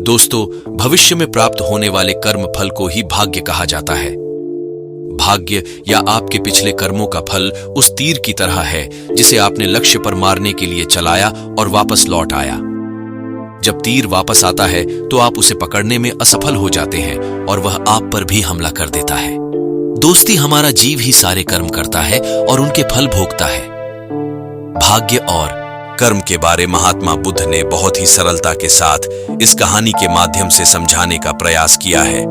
दोस्तों, भविष्य में प्राप्त होने वाले कर्म फल को ही भाग्य कहा जाता है। भाग्य या आपके पिछले कर्मों का फल उस तीर की तरह है जिसे आपने लक्ष्य पर मारने के लिए चलाया और वापस लौट आया। जब तीर वापस आता है तो आप उसे पकड़ने में असफल हो जाते हैं और वह आप पर भी हमला कर देता है। दोस्ती, हमारा जीव ही सारे कर्म करता है और उनके फल भोगता है। भाग्य और कर्म के बारे महात्मा बुद्ध ने बहुत ही सरलता के साथ इस कहानी के माध्यम से समझाने का प्रयास किया है।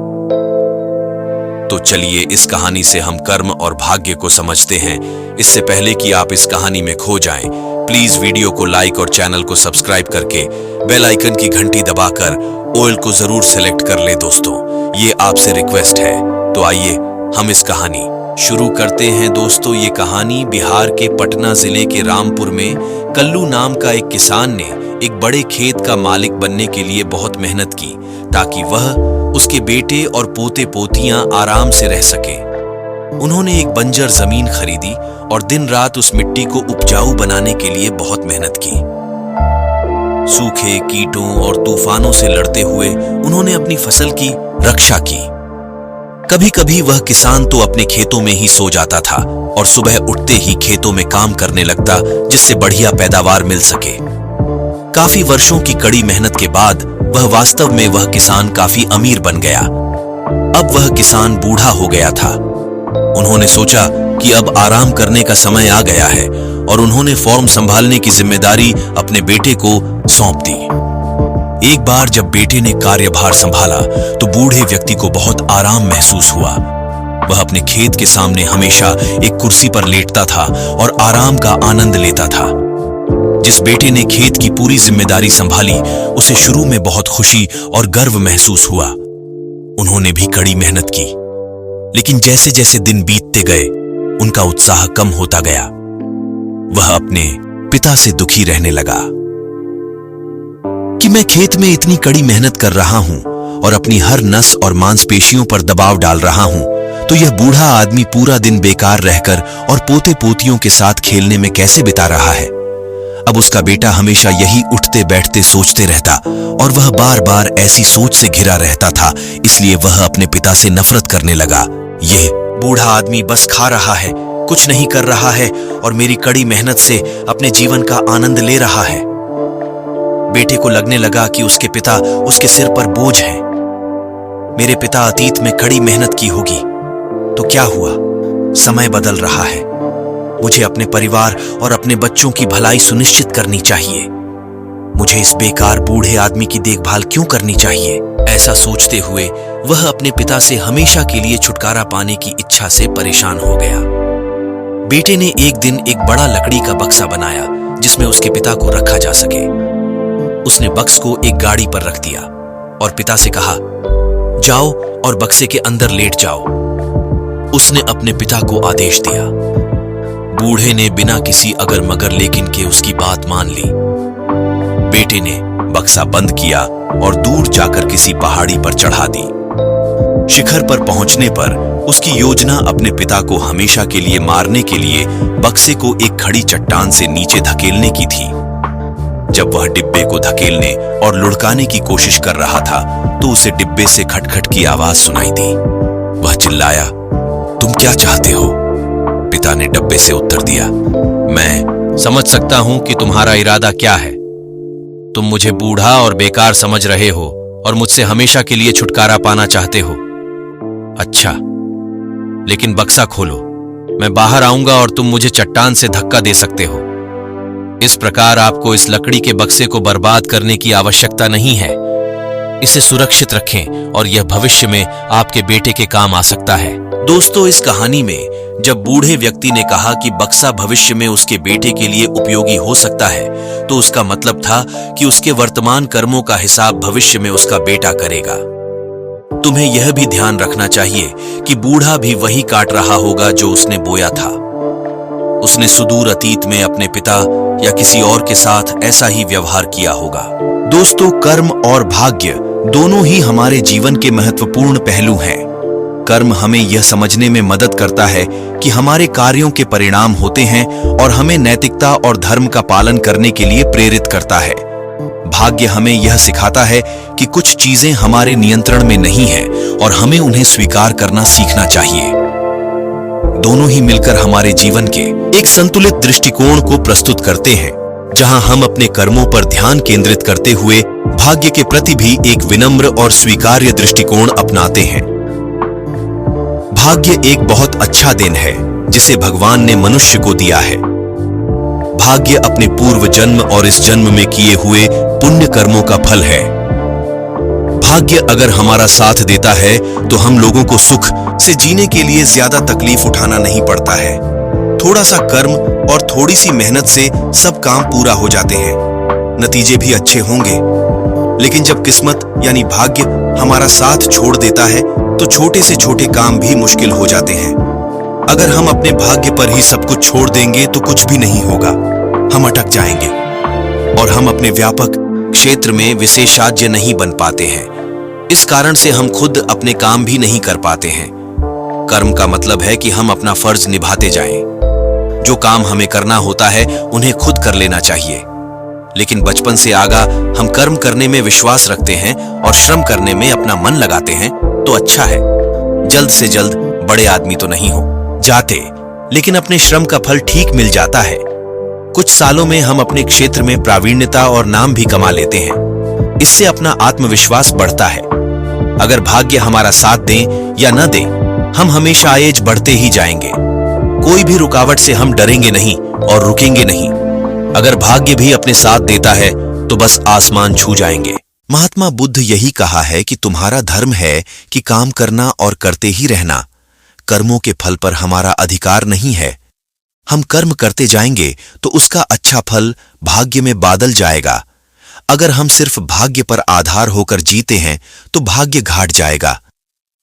तो चलिए इस कहानी से हम कर्म और भाग्य को समझते हैं। इससे पहले कि आप इस कहानी में खो जाएं, प्लीज वीडियो को लाइक और चैनल को सब्सक्राइब करके बेल आइकन की घंटी दबाकर ऑल को जरूर सेलेक्ट कर ले। दोस्तों, ये आपसे रिक्वेस्ट है। तो आइए हम इस कहानी शुरू करते हैं। दोस्तों, ये कहानी बिहार के पटना जिले के रामपुर में कल्लू नाम का एक किसान ने एक बड़े खेत का मालिक बनने के लिए बहुत मेहनत की ताकि वह, उसके बेटे और पोते पोतियां आराम से रह सके। उन्होंने एक बंजर जमीन खरीदी और दिन रात उस मिट्टी को उपजाऊ बनाने के लिए बहुत मेहनत की। सूखे, कीटों और तूफानों से लड़ते हुए उन्होंने अपनी फसल की रक्षा की। कभी कभी वह किसान तो अपने खेतों में ही सो जाता था और सुबह उठते ही खेतों में काम करने लगता, जिससे बढ़िया पैदावार मिल सके। काफी वर्षों की कड़ी मेहनत के बाद वह वास्तव में वह किसान काफी अमीर बन गया। अब वह किसान बूढ़ा हो गया था। उन्होंने सोचा कि अब आराम करने का समय आ गया है और उन्होंने फॉर्म संभालने की जिम्मेदारी अपने बेटे को सौंप दी। एक बार जब बेटे ने कार्यभार संभाला तो बूढ़े व्यक्ति को बहुत आराम महसूस हुआ। वह अपने खेत के सामने हमेशा एक कुर्सी पर लेटता था और आराम का आनंद लेता था। जिस बेटे ने खेत की पूरी जिम्मेदारी संभाली, उसे शुरू में बहुत खुशी और गर्व महसूस हुआ। उन्होंने भी कड़ी मेहनत की, लेकिन जैसे जैसे दिन बीतते गए उनका उत्साह कम होता गया। वह अपने पिता से दुखी रहने लगा कि मैं खेत में इतनी कड़ी मेहनत कर रहा हूं और अपनी हर नस और मांसपेशियों पर दबाव डाल रहा हूं, तो यह बूढ़ा आदमी पूरा दिन बेकार रहकर और पोते पोतियों के साथ खेलने में कैसे बिता रहा है। अब उसका बेटा हमेशा यही उठते बैठते सोचते रहता और वह बार बार ऐसी सोच से घिरा रहता था, इसलिए वह अपने पिता से नफरत करने लगा। यह बूढ़ा आदमी बस खा रहा है, कुछ नहीं कर रहा है और मेरी कड़ी मेहनत से अपने जीवन का आनंद ले रहा है। बेटे को लगने लगा कि उसके पिता उसके सिर पर बोझ हैं। मेरे पिता अतीत में कड़ी मेहनत की होगी, तो क्या हुआ, समय बदल रहा है। मुझे अपने परिवार और अपने बच्चों की भलाई सुनिश्चित करनी चाहिए। मुझे इस बेकार बूढ़े आदमी की देखभाल क्यों करनी चाहिए। ऐसा सोचते हुए वह अपने पिता से हमेशा के लिए छुटकारा पाने की इच्छा से परेशान हो गया। बेटे ने एक दिन एक बड़ा लकड़ी का बक्सा बनाया जिसमें उसके पिता को रखा जा सके। उसने बक्स को एक गाड़ी पर रख दिया और पिता से कहा, जाओ और बक्से के अंदर लेट जाओ। उसने अपने पिता को आदेश दिया। बूढ़े ने बिना किसी अगर मगर लेकिन के उसकी बात मान ली। बेटे ने बक्सा बंद किया और दूर जाकर किसी पहाड़ी पर चढ़ा दी। शिखर पर पहुंचने पर उसकी योजना अपने पिता को हमेशा के लिए मारने के लिए बक्से को एक खड़ी चट्टान से नीचे धकेलने की थी। जब वह डिब्बे को धकेलने और लुढ़काने की कोशिश कर रहा था तो उसे डिब्बे से खटखट की आवाज सुनाई दी। वह चिल्लाया, तुम क्या चाहते हो? पिता ने डब्बे से उत्तर दिया, मैं समझ सकता हूं कि तुम्हारा इरादा क्या है। तुम मुझे बूढ़ा और बेकार समझ रहे हो और मुझसे हमेशा के लिए छुटकारा पाना चाहते हो। अच्छा, लेकिन बक्सा खोलो, मैं बाहर आऊंगा और तुम मुझे चट्टान से धक्का दे सकते हो। इस प्रकार आपको इस लकड़ी के बक्से को बर्बाद करने की आवश्यकता नहीं है। इसे सुरक्षित रखें और यह भविष्य में आपके बेटे के काम आ सकता है। दोस्तों, इस कहानी में जब बूढ़े व्यक्ति ने कहा कि बक्सा भविष्य में उसके बेटे के लिए उपयोगी हो सकता है, तो उसका मतलब था कि उसके वर्तमान कर्मों का हिसाब भविष्य में उसका बेटा करेगा। तुम्हें यह भी ध्यान रखना चाहिए कि बूढ़ा भी वही काट रहा होगा जो उसने बोया था। उसने सुदूर अतीत में अपने पिता या किसी और के साथ ऐसा ही व्यवहार किया होगा। दोस्तों, कर्म और भाग्य दोनों ही हमारे जीवन के महत्वपूर्ण पहलू हैं। कर्म हमें यह समझने में मदद करता है कि हमारे कार्यों के परिणाम होते हैं और हमें नैतिकता और धर्म का पालन करने के लिए प्रेरित करता है। भाग्य हमें यह सिखाता है कि कुछ चीजें हमारे नियंत्रण में नहीं है और हमें उन्हें स्वीकार करना सीखना चाहिए। दोनों ही मिलकर हमारे जीवन के एक संतुलित दृष्टिकोण को प्रस्तुत करते हैं, जहां हम अपने कर्मों पर ध्यान केंद्रित करते हुए भाग्य के प्रति भी एक विनम्र और स्वीकार्य दृष्टिकोण अपनाते हैं। भाग्य एक बहुत अच्छा देन है जिसे भगवान ने मनुष्य को दिया है। भाग्य अपने पूर्व जन्म और इस जन्म में किए हुए पुण्य कर्मों का फल है। भाग्य अगर हमारा साथ देता है तो हम लोगों को सुख से जीने के लिए ज्यादा तकलीफ उठाना नहीं पड़ता है। थोड़ा सा कर्म और थोड़ी सी मेहनत से सब काम पूरा हो जाते हैं, नतीजे भी अच्छे होंगे। लेकिन जब किस्मत यानी भाग्य हमारा साथ छोड़ देता है तो छोटे से छोटे काम भी मुश्किल हो जाते हैं। अगर हम अपने भाग्य पर ही सब कुछ छोड़ देंगे तो कुछ भी नहीं होगा, हम अटक जाएंगे और हम अपने व्यापक क्षेत्र में विशेषज्ञ नहीं बन पाते हैं। इस कारण से हम खुद अपने काम भी नहीं कर पाते हैं। कर्म का मतलब है कि हम अपना फर्ज निभाते जाएं। जो काम हमें करना होता है उन्हें खुद कर लेना चाहिए। लेकिन बचपन से आगा हम कर्म करने में विश्वास रखते हैं और श्रम करने में अपना मन लगाते हैं तो अच्छा है। जल्द से जल्द बड़े आदमी तो नहीं हो जाते, लेकिन अपने श्रम का फल ठीक मिल जाता है। कुछ सालों में हम अपने क्षेत्र में प्रावीण्यता और नाम भी कमा लेते हैं। इससे अपना आत्मविश्वास बढ़ता है। अगर भाग्य हमारा साथ दे या न दे, हम हमेशा आगे बढ़ते ही जाएंगे। कोई भी रुकावट से हम डरेंगे नहीं और रुकेंगे नहीं। अगर भाग्य भी अपने साथ देता है तो बस आसमान छू जाएंगे। महात्मा बुद्ध यही कहा है कि तुम्हारा धर्म है कि काम करना और करते ही रहना। कर्मों के फल पर हमारा अधिकार नहीं है। हम कर्म करते जाएंगे तो उसका अच्छा फल भाग्य में बादल जाएगा। अगर हम सिर्फ भाग्य पर आधार होकर जीते हैं तो भाग्य घाट जाएगा।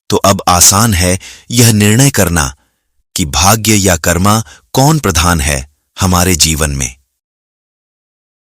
तो अब आसान है यह निर्णय करना कि भाग्य या कर्मा कौन प्रधान है हमारे जीवन में।